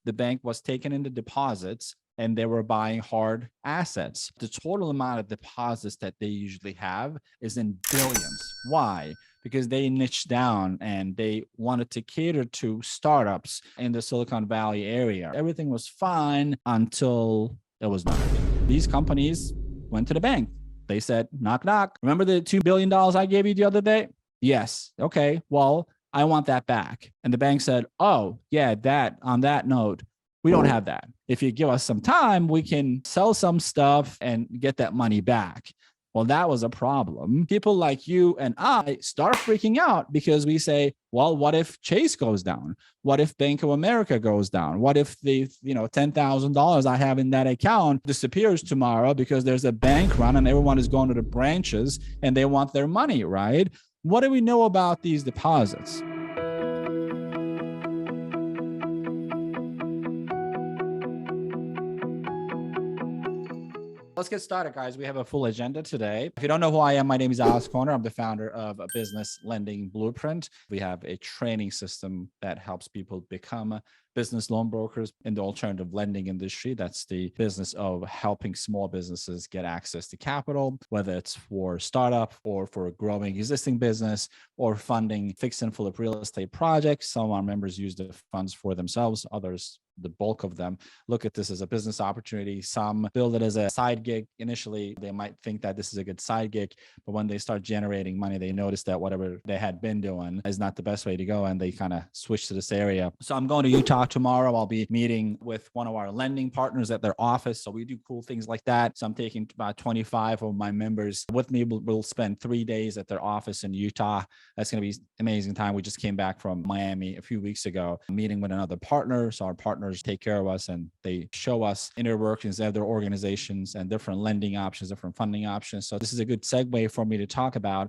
the bank was taking in the deposits and they were buying hard assets. The total amount of deposits that they usually have is in billions. Why? Because they niched down and they wanted to cater to startups in the Silicon Valley area. Everything was fine until it was not. These companies went to the bank. They said, knock, knock. Remember the $2 billion I gave you the other day? Yes. Okay. Well, I want that back. And the bank said, oh, yeah, on that note, we don't have that. If you give us some time, we can sell some stuff and get that money back. Well, that was a problem. People like you and I start freaking out because we say, well, what if Chase goes down? What if Bank of America goes down? What if the $10,000 I have in that account disappears tomorrow because there's a bank run and everyone is going to the branches and they want their money, right? What do we know about these deposits? Let's get started, guys. We have a full agenda today. If you don't know who I am, my name is Oz Konar. I'm the founder of a Business Lending Blueprint. We have a training system that helps people become business loan brokers in the alternative lending industry. That's the business of helping small businesses get access to capital, whether it's for startup or for a growing existing business or funding fix and flip real estate projects. Some of our members use the funds for themselves. Others, the bulk of them, look at this as a business opportunity. Some build it as a side gig. Initially, they might think that this is a good side gig, but when they start generating money, they notice that whatever they had been doing is not the best way to go, and they kind of switch to this area. So I'm going to Utah tomorrow. I'll be meeting with one of our lending partners at their office. So we do cool things like that. So I'm taking about 25 of my members with me. We'll spend 3 days at their office in Utah. That's going to be an amazing time. We just came back from Miami a few weeks ago, meeting with another partner. So our partners take care of us and they show us inner workings of their organizations and different lending options, different funding options. So this is a good segue for me to talk about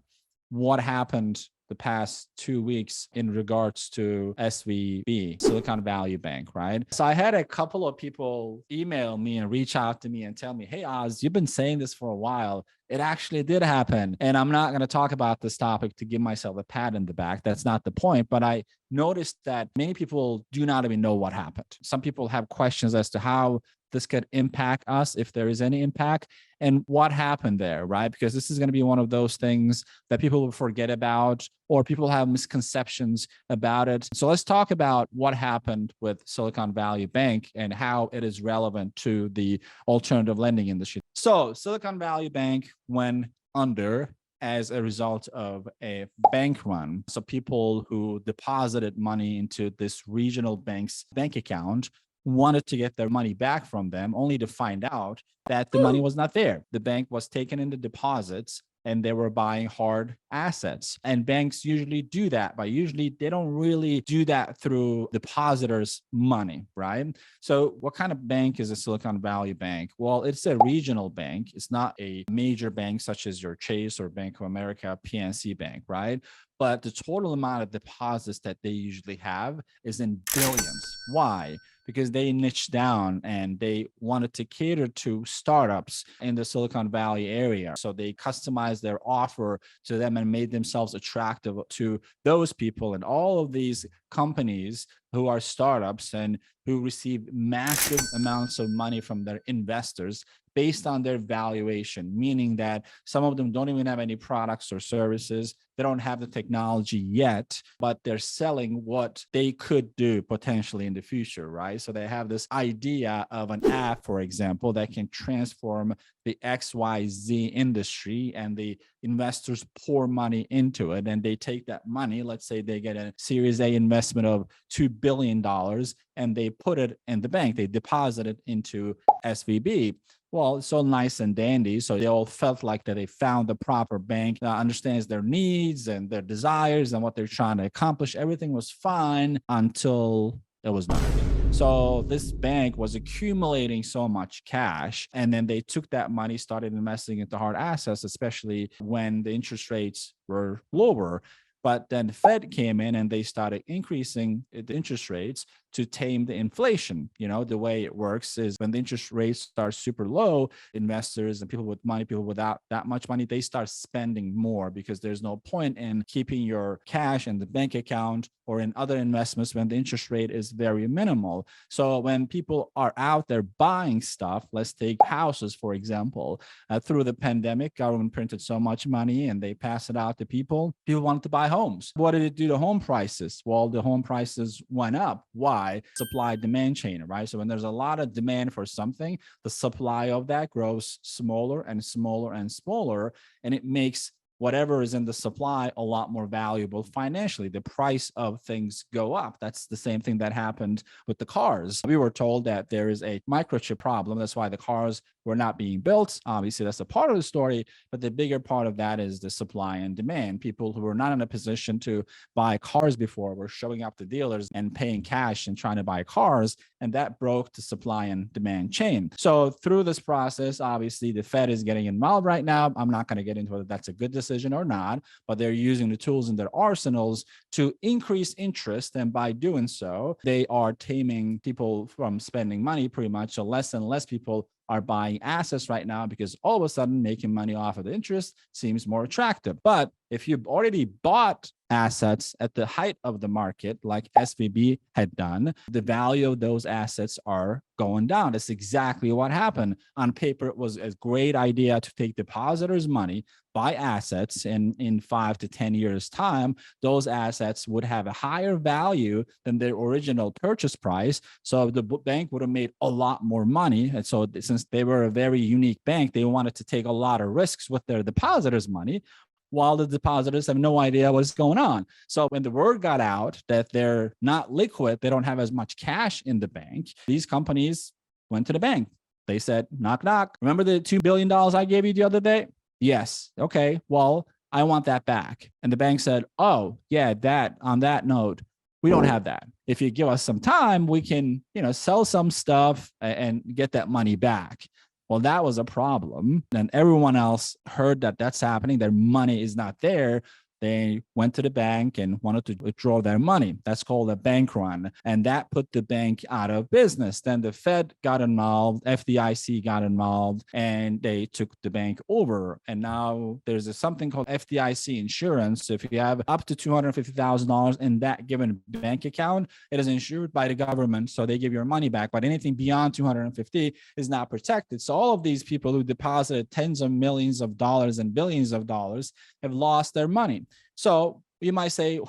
what happened the past 2 weeks in regards to SVB, Silicon Valley Bank, right? So I had a couple of people email me and reach out to me and tell me, hey, Oz, you've been saying this for a while. It actually did happen. And I'm not going to talk about this topic to give myself a pat in the back. That's not the point. But I noticed that many people do not even know what happened. Some people have questions as to how this could impact us, if there is any impact, and what happened there, right? Because this is going to be one of those things that people will forget about, or people have misconceptions about it. So let's talk about what happened with Silicon Valley Bank and how it is relevant to the alternative lending industry. So Silicon Valley Bank went under as a result of a bank run. So people who deposited money into this regional bank's bank account wanted to get their money back from them, only to find out that the money was not there. The bank was taking in the deposits and they were buying hard assets. And banks usually do that, but usually they don't really do that through depositors' money, right? So what kind of bank is a Silicon Valley Bank? Well, it's a regional bank. It's not a major bank such as your Chase or Bank of America, PNC Bank, right? But the total amount of deposits that they usually have is in billions. Why? Because they niched down and they wanted to cater to startups in the Silicon Valley area. So they customized their offer to them and made themselves attractive to those people. And all of these companies who are startups and who receive massive amounts of money from their investors based on their valuation, meaning that some of them don't even have any products or services. They don't have the technology yet, but they're selling what they could do potentially in the future, right? So they have this idea of an app, for example, that can transform the XYZ industry, and the investors pour money into it, and they take that money. Let's say they get a Series A investment of $2 billion and they put it in the bank. They deposit it into SVB. Well, it's so nice and dandy. So they all felt like that they found the proper bank that understands their needs and their desires and what they're trying to accomplish. Everything was fine until it was not. So this bank was accumulating so much cash, and then they took that money, started investing into hard assets, especially when the interest rates were lower. But then the Fed came in and they started increasing the interest rates. to tame the inflation. The way it works is when the interest rates are super low, investors and people with money, people without that much money, they start spending more because there's no point in keeping your cash in the bank account or in other investments when the interest rate is very minimal. So when people are out there buying stuff, let's take houses, for example, through the pandemic, government printed so much money and they pass it out to people. People wanted to buy homes. What did it do to home prices? Well, the home prices went up. Why? Supply demand chain, right? So when there's a lot of demand for something, the supply of that grows smaller and smaller and smaller, and it makes whatever is in the supply a lot more valuable financially. The price of things go up. That's the same thing that happened with the cars. We were told that there is a microchip problem. That's why the cars were not being built. Obviously, that's a part of the story, but the bigger part of that is the supply and demand. People who were not in a position to buy cars before were showing up to dealers and paying cash and trying to buy cars, and that broke the supply and demand chain. So through this process, obviously, the Fed is getting involved right now. I'm not going to get into whether that's a good decision or not, but they're using the tools in their arsenals to increase interest, and by doing so, they are taming people from spending money pretty much. So less and less people are buying assets right now because all of a sudden making money off of the interest seems more attractive. But if you've already bought assets at the height of the market, like SVB had done, the value of those assets are going down. That's exactly what happened. On paper, it was a great idea to take depositors' money, buy assets, and in 5 to 10 years' time, those assets would have a higher value than their original purchase price. So the bank would have made a lot more money. And so since they were a very unique bank, they wanted to take a lot of risks with their depositors' money, while the depositors have no idea what's going on. So when the word got out that they're not liquid, they don't have as much cash in the bank, these companies went to the bank. They said, knock, knock. Remember the $2 billion I gave you the other day? Yes. Okay. Well, I want that back. And the bank said, oh, yeah, on that note, we don't have that. If you give us some time, we can, sell some stuff and get that money back. Well, that was a problem. And everyone else heard that that's happening. Their money is not there. They went to the bank and wanted to withdraw their money. That's called a bank run. And that put the bank out of business. Then the Fed got involved, FDIC got involved, and they took the bank over. And now there's something called FDIC Insurance. So if you have up to $250,000 in that given bank account, it is insured by the government. So they give your money back. But anything beyond 250 is not protected. So all of these people who deposited tens of millions of dollars and billions of dollars have lost their money. So you might say,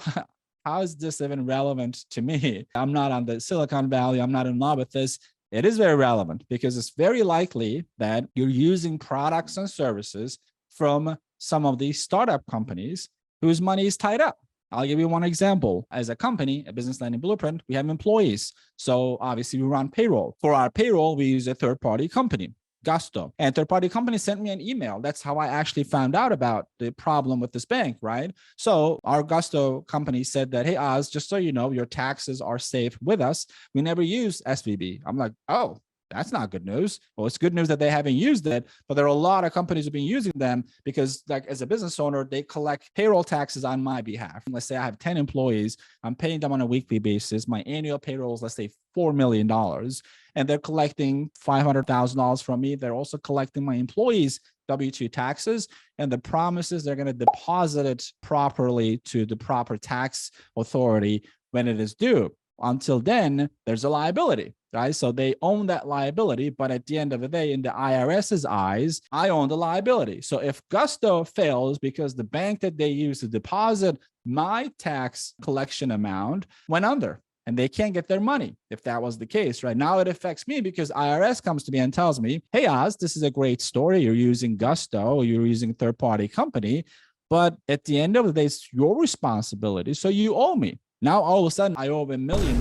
how is this even relevant to me? I'm not on the Silicon Valley. I'm not in love with this. It is very relevant because it's very likely that you're using products and services from some of these startup companies whose money is tied up. I'll give you one example. As a company, a business lending blueprint, we have employees. So obviously we run payroll. For our payroll, we use a third-party company, Gusto. And third-party company sent me an email. That's how I actually found out about the problem with this bank, right? So our Gusto company said that, hey, Oz, just so you know, your taxes are safe with us. We never use SVB. I'm like, oh, that's not good news. Well, it's good news that they haven't used it, but there are a lot of companies who've been using them because, like, as a business owner, they collect payroll taxes on my behalf. Let's say I have 10 employees. I'm paying them on a weekly basis. My annual payroll is, let's say, $4 million, and they're collecting $500,000 from me. They're also collecting my employees' W-2 taxes, and the promise is they're going to deposit it properly to the proper tax authority when it is due. Until then, there's a liability, right? So they own that liability, but at the end of the day, in the IRS's eyes, I own the liability. So if Gusto fails because the bank that they use to deposit my tax collection amount went under, and they can't get their money if that was the case, right? Now it affects me because IRS comes to me and tells me, hey, Oz, this is a great story. You're using Gusto, or you're using a third-party company, but at the end of the day, it's your responsibility. So you owe me. Now, all of a sudden, I owe $1 million,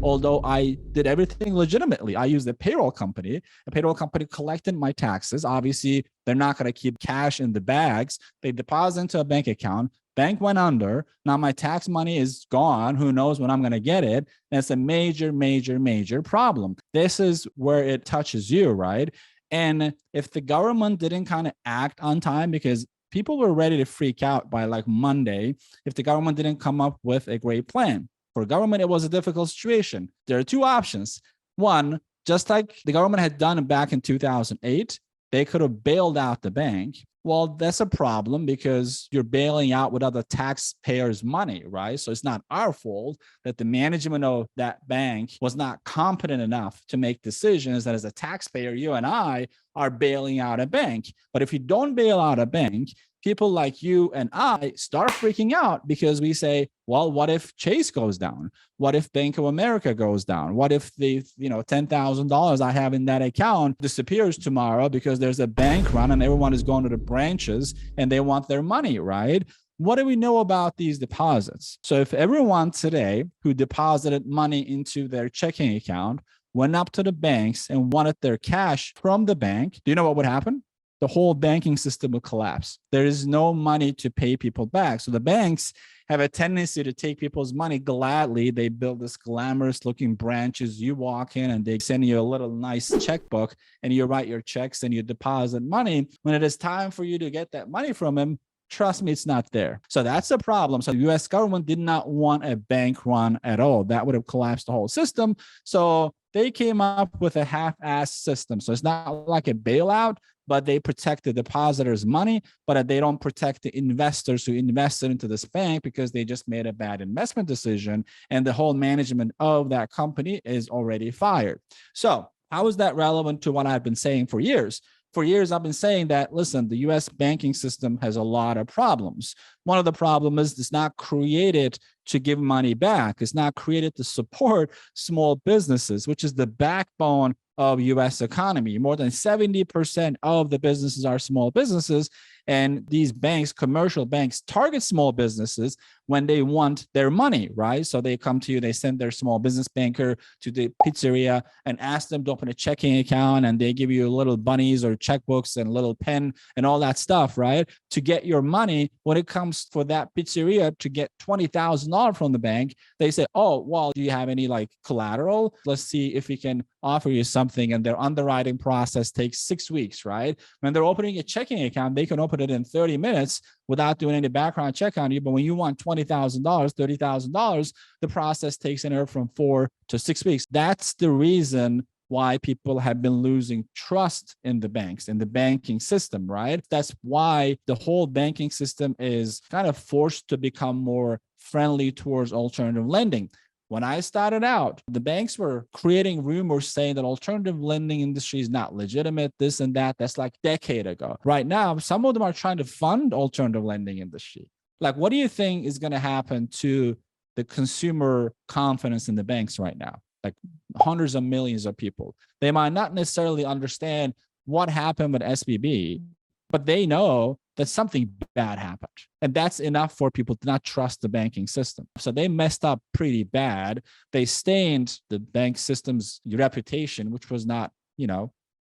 although I did everything legitimately. I used a payroll company. A payroll company collected my taxes. Obviously, they're not going to keep cash in the bags. They deposit into a bank account. Bank went under. Now my tax money is gone. Who knows when I'm going to get it? And it's a major, major, major problem. This is where it touches you, right? And if the government didn't kind of act on time, because people were ready to freak out by like Monday if the government didn't come up with a great plan. For government, it was a difficult situation. There are two options. One, just like the government had done back in 2008, they could have bailed out the bank. Well, that's a problem because you're bailing out with other taxpayers' money, right? So it's not our fault that the management of that bank was not competent enough to make decisions that as a taxpayer, you and I are bailing out a bank. But if you don't bail out a bank, people like you and I start freaking out because we say, well, what if Chase goes down? What if Bank of America goes down? What if the $10,000 I have in that account disappears tomorrow because there's a bank run and everyone is going to the branches and they want their money, right? What do we know about these deposits? So if everyone today who deposited money into their checking account went up to the banks and wanted their cash from the bank, do you know what would happen? The whole banking system will collapse. There is no money to pay people back. So the banks have a tendency to take people's money gladly. They build this glamorous looking branches. You walk in and they send you a little nice checkbook and you write your checks and you deposit money. When it is time for you to get that money from them, trust me, it's not there. So that's a problem. So the US government did not want a bank run at all. That would have collapsed the whole system. So they came up with a half-assed system. So it's not like a bailout, but they protect the depositors' money, but they don't protect the investors who invested into this bank because they just made a bad investment decision and the whole management of that company is already fired. So how is that relevant to what I've been saying for years? For years, I've been saying that, listen, the US banking system has a lot of problems. One of the problems is it's not created to give money back. It's not created to support small businesses, which is the backbone of US economy. More than 70% of the businesses are small businesses. And these banks, commercial banks, target small businesses when they want their money, right? So they come to you, they send their small business banker to the pizzeria and ask them to open a checking account, and they give you little bunnies or checkbooks and a little pen and all that stuff, right? To get your money. When it comes for that pizzeria to get $20,000 from the bank, they say, oh, well, do you have any like collateral? Let's see if we can offer you something. And their underwriting process takes 6 weeks, right? When they're opening a checking account, they can open it in 30 minutes without doing any background check on you. But when you want $20,000, $30,000, the process takes anywhere from 4 to 6 weeks. That's the reason why people have been losing trust in the banks, in the banking system, right? That's why the whole banking system is kind of forced to become more friendly towards alternative lending. When I started out, the banks were creating rumors saying that alternative lending industry is not legitimate, this and that. That's like a decade ago. Right now, some of them are trying to fund alternative lending industry. Like, what do you think is going to happen to the consumer confidence in the banks right now? Like hundreds of millions of people. They might not necessarily understand what happened with SVB, but they know that something bad happened. And that's enough for people to not trust the banking system. So they messed up pretty bad. They stained the bank system's reputation, which was not,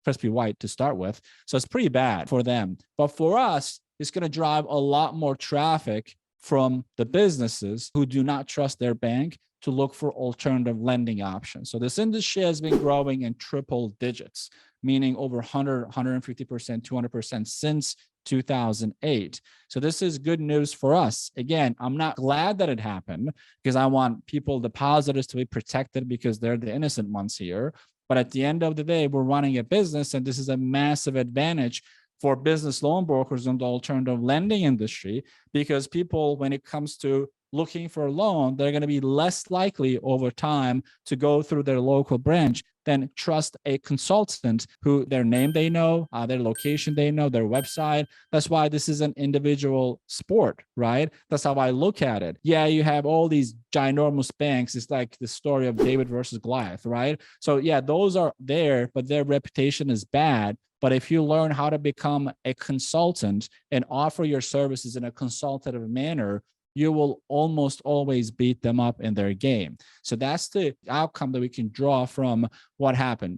crispy white to start with. So it's pretty bad for them. But for us, it's going to drive a lot more traffic from the businesses who do not trust their bank to look for alternative lending options. So this industry has been growing in triple digits, meaning over 100, 150%, 200% since 2008. So this is good news for us. Again, I'm not glad that it happened because I want people, depositors, to be protected because they're the innocent ones here. But at the end of the day, we're running a business, and this is a massive advantage for business loan brokers in the alternative lending industry, because people, when it comes to looking for a loan, they're going to be less likely over time to go through their local branch than trust a consultant who their name they know, their location they know, their website. That's why this is an individual sport, right? That's how I look at it. Yeah, you have all these ginormous banks. It's like the story of David versus Goliath, right? So yeah, those are there, but their reputation is bad. But if you learn how to become a consultant and offer your services in a consultative manner, you will almost always beat them up in their game. So that's the outcome that we can draw from what happened.